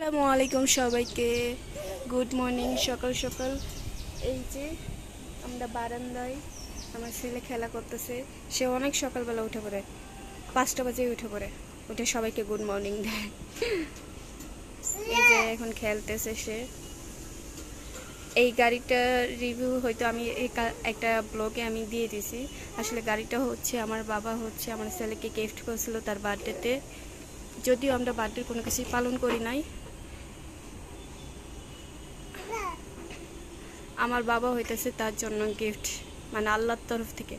আসসালামু আলাইকুম সবাইকে। Good morning. সকাল সকাল এই যে আমরা বারান্দায়, আমার ছেলে খেলা করতেছে। সে অনেক সকালবেলা উঠে পড়ে, 5টা বাজে উঠে পড়ে, উঠে সবাইকে গুড মর্নিং দেয়। এই যে এখন খেলতেছে সে। এই গাড়িটার রিভিউ হয়তো আমি একটা ব্লগে আমি দিয়ে দিছি। আসলে গাড়িটা হচ্ছে আমার বাবা আমার ছেলেকে গিফট করেছিল তার বার্থডেতে। যদিও আমরা বার্থডে কোনো কিছুই পালন করি নাই, আমার বাবা হইতেছে তার জন্য গিফট, মানে আল্লাহর তরফ থেকে।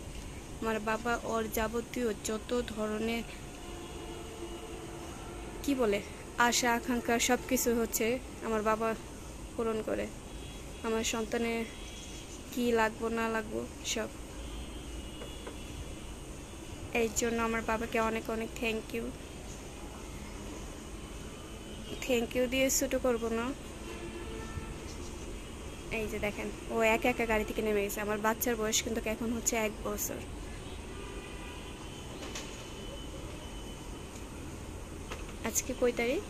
আমার বাবা ওর যাবতীয় যত ধরনের কি বলে আশা আকাঙ্ক্ষা সব কিছু হচ্ছে আমার বাবা পূরণ করে। আমার সন্তানের কি লাগবো না লাগবো সব, এই জন্য আমার বাবাকে অনেক অনেক থ্যাংক ইউ দিয়ে ছোটো করবো না। এই যে দেখেন, ও একা একা গাড়ি থেকে নেমে গেছে। আমার বাচ্চার বয়স কিন্তু এখন হচ্ছে 1 বছর। আজকে কয় তারিখ?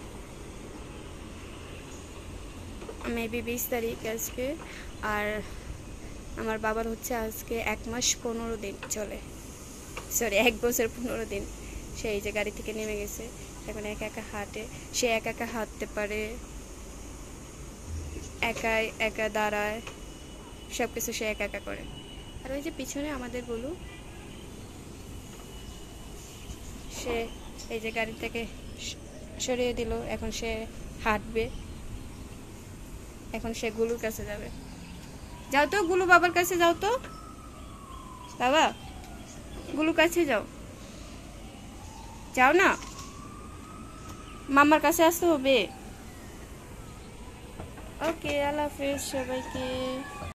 মেবি 20 তারিখ আজকে। আর আমার বাবার হচ্ছে আজকে 1 মাস 15 দিন চলে, সরি 1 বছর 15 দিন। সে এই যে গাড়ি থেকে নেমে গেছে, এখন একা একা হাঁটে। সে একা একা হাঁটতে পারে, একাই একা দাঁড়ায়, সব কিছু সে একা একা করে। আর ওই যে পিছনে আমাদের গুলু, সে এই যে গাড়ি থেকে সরিয়ে দিল, এখন সে হাঁটবে। এখন সে গুলুর কাছে যাবে। যাও তো গুলু, বাবার কাছে যাও তো বাবা, গুলুর কাছে যাও, যাও না, মামার কাছে আসতে হবে। ওকে, আল্লাহ হাফেজ সবাইকে।